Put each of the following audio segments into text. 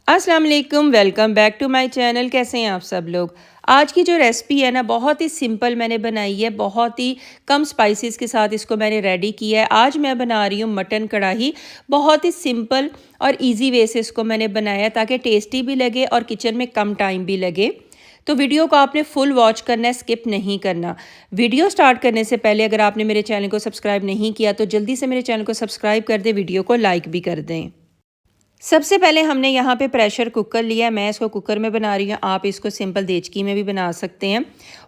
अस्सलाम वालेकुम, welcome back to my channel. कैसे हैं आप सब लोग। आज की जो रेसिपी है ना बहुत ही सिंपल मैंने बनाई है, बहुत ही कम स्पाइसेस के साथ इसको मैंने रेडी किया है। आज मैं बना रही हूँ मटन कढ़ाई। बहुत ही सिंपल और इजी वे से इसको मैंने बनाया ताकि टेस्टी भी लगे और किचन में कम टाइम भी लगे। तो वीडियो को आपने फुल वॉच करना है, स्किप नहीं करना। वीडियो स्टार्ट करने से पहले अगर आपने मेरे चैनल को सब्सक्राइब नहीं किया तो जल्दी से मेरे चैनल को सब्सक्राइब कर दें, वीडियो को लाइक भी कर दें। सबसे पहले हमने यहाँ पे प्रेशर कुकर लिया है। मैं इसको कुकर में बना रही हूँ, आप इसको सिंपल देचकी में भी बना सकते हैं।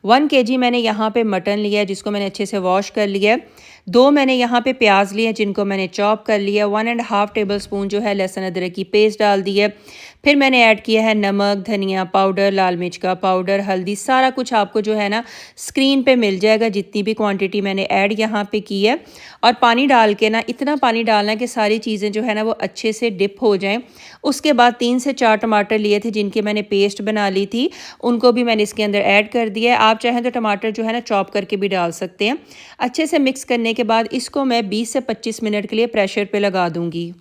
1 kg मैंने यहाँ पे मटन लिया है जिसको मैंने अच्छे से वॉश कर लिया है। 2 मैंने यहाँ पे प्याज लिए हैं जिनको मैंने चॉप कर लिया। 1.5 टेबलस्पून जो है लहसुन अदरक की पेस्ट डाल दी है। फिर मैंने ऐड किया है नमक, धनिया पाउडर, लाल मिर्च का पाउडर, हल्दी, सारा कुछ आपको जो है ना स्क्रीन पे मिल जाएगा जितनी भी क्वांटिटी मैंने ऐड यहाँ पे की है। और पानी डाल के ना इतना पानी डालना है कि सारी चीज़ें जो है ना वो अच्छे से डिप हो जाएं। उसके बाद 3 से 4 टमाटर लिए थे जिनकी मैंने पेस्ट बना ली थी, उनको भी मैंने इसके अंदर ऐड कर दिया है। आप चाहें तो टमाटर जो है ना चॉप करके भी डाल सकते हैं। अच्छे से मिक्स करने के बाद इसको मैं 20 से 25 मिनट के लिए प्रेशर पे लगा दूंगी।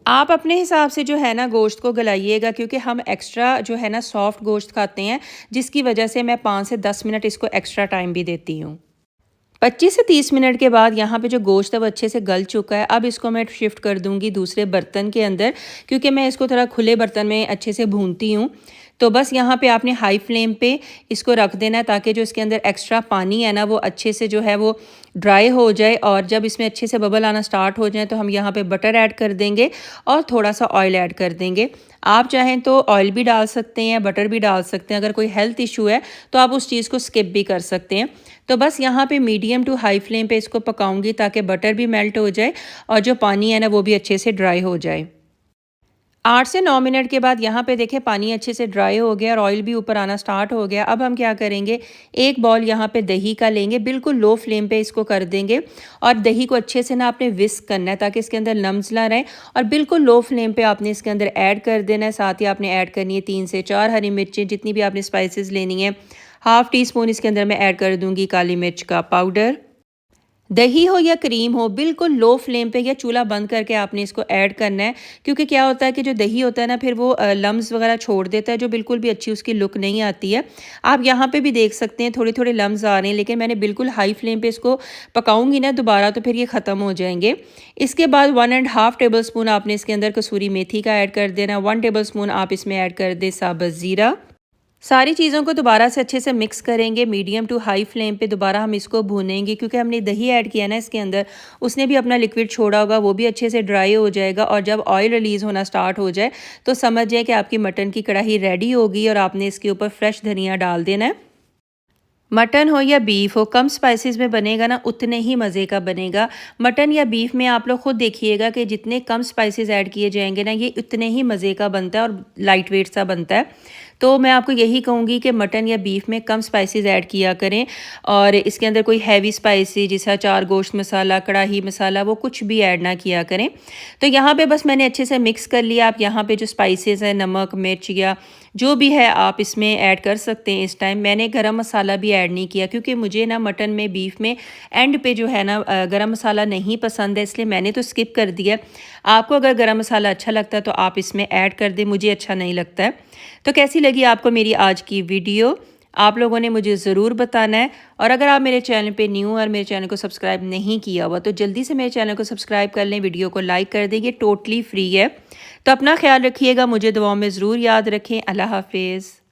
आप अपने हिसाब से जो है ना गोश्त को गलाइएगा क्योंकि हम एक्स्ट्रा जो है ना सॉफ्ट गोश्त खाते हैं, जिसकी वजह से मैं 5 से 10 मिनट इसको एक्स्ट्रा टाइम भी देती हूँ। 25 से 30 मिनट के बाद यहाँ पे जो गोश्त है वो अच्छे से गल चुका है। अब इसको मैं शिफ्ट कर दूँगी दूसरे बर्तन के अंदर क्योंकि मैं इसको थोड़ा खुले बर्तन में अच्छे से भूनती हूँ। तो बस यहाँ पे आपने हाई फ्लेम पे इसको रख देना है ताकि जो इसके अंदर एक्स्ट्रा पानी है ना वो अच्छे से जो है वो ड्राई हो जाए। और जब इसमें अच्छे से बबल आना स्टार्ट हो जाए तो हम यहाँ पे बटर ऐड कर देंगे और थोड़ा सा ऑयल ऐड कर देंगे। आप चाहें तो ऑयल भी डाल सकते हैं, बटर भी डाल सकते हैं। अगर कोई हेल्थ इशू है तो आप उस चीज़ को स्किप भी कर सकते हैं। तो बस यहाँ पे मीडियम टू हाई फ्लेम पे इसको पकाऊंगी ताकि बटर भी मेल्ट हो जाए और जो पानी है ना वो भी अच्छे से ड्राई हो जाए। 8 से 9 मिनट के बाद यहाँ पे देखें पानी अच्छे से ड्राई हो गया और ऑयल भी ऊपर आना स्टार्ट हो गया। अब हम क्या करेंगे, एक बॉल यहाँ पे दही का लेंगे, बिल्कुल लो फ्लेम पे इसको कर देंगे और दही को अच्छे से ना आपने विस्क करना है ताकि इसके अंदर लम्स ना रहें। और बिल्कुल लो फ्लेम पे आपने इसके अंदर ऐड कर देना है। साथ ही आपने ऐड करनी है 3 से 4 हरी मिर्चें, जितनी भी आपने स्पाइसेस लेनी है। हाफ़ टी स्पून इसके अंदर मैं ऐड कर दूँगी काली मिर्च का पाउडर। दही हो या क्रीम हो, बिल्कुल लो फ्लेम पे या चूल्हा बंद करके आपने इसको ऐड करना है क्योंकि क्या होता है कि जो दही होता है ना फिर वो लम्स वगैरह छोड़ देता है, जो बिल्कुल भी अच्छी उसकी लुक नहीं आती है। आप यहाँ पे भी देख सकते हैं थोड़े थोड़े लम्स आ रहे हैं, लेकिन मैंने बिल्कुल हाई फ्लेम पे इसको पकाऊंगी ना दोबारा तो फिर ये ख़त्म हो जाएंगे। इसके बाद 1.5 टेबल स्पून आपने इसके अंदर कसूरी मेथी का ऐड कर देना। 1 टेबल स्पून आप इसमें ऐड कर दे साबुत ज़ीरा। सारी चीज़ों को दोबारा से अच्छे से मिक्स करेंगे। मीडियम टू हाई फ्लेम पे दोबारा हम इसको भूनेंगे क्योंकि हमने दही ऐड किया ना इसके अंदर, उसने भी अपना लिक्विड छोड़ा होगा, वो भी अच्छे से ड्राई हो जाएगा। और जब ऑयल रिलीज़ होना स्टार्ट हो जाए तो समझ जाए कि आपकी मटन की कढ़ाई रेडी होगी और आपने इसके ऊपर फ्रेश धनिया डाल देना है। मटन हो या बीफ हो, कम स्पाइसेस में बनेगा ना उतने ही मज़े का बनेगा। मटन या बीफ में आप लोग खुद देखिएगा कि जितने कम स्पाइसेस ऐड किए जाएंगे ना ये उतने ही मज़े का बनता है और लाइट वेट सा बनता है। तो मैं आपको यही कहूँगी कि मटन या बीफ में कम स्पाइसेस ऐड किया करें और इसके अंदर कोई हैवी स्पाइसी जैसा चार गोश्त मसाला, कढ़ाई मसाला, वो कुछ भी ऐड ना किया करें। तो यहाँ पे बस मैंने अच्छे से मिक्स कर लिया। आप यहाँ पे जो स्पाइसेस है, नमक, मिर्च या जो भी है आप इसमें ऐड कर सकते हैं। इस टाइम मैंने गरम मसाला भी ऐड नहीं किया क्योंकि मुझे ना मटन में, बीफ में एंड पे जो है ना गरम मसाला नहीं पसंद है, इसलिए मैंने तो स्किप कर दिया। आपको अगर गरम मसाला अच्छा लगता है तो आप इसमें ऐड कर दें, मुझे अच्छा नहीं लगता है। तो कैसी लगी आपको मेरी आज की वीडियो, आप लोगों ने मुझे ज़रूर बताना है। और अगर आप मेरे चैनल पे न्यू और मेरे चैनल को सब्सक्राइब नहीं किया हुआ तो जल्दी से मेरे चैनल को सब्सक्राइब कर लें, वीडियो को लाइक कर दें, ये टोटली फ्री है। तो अपना ख्याल रखिएगा, मुझे दुआओं में ज़रूर याद रखें। अल्लाह हाफिज़।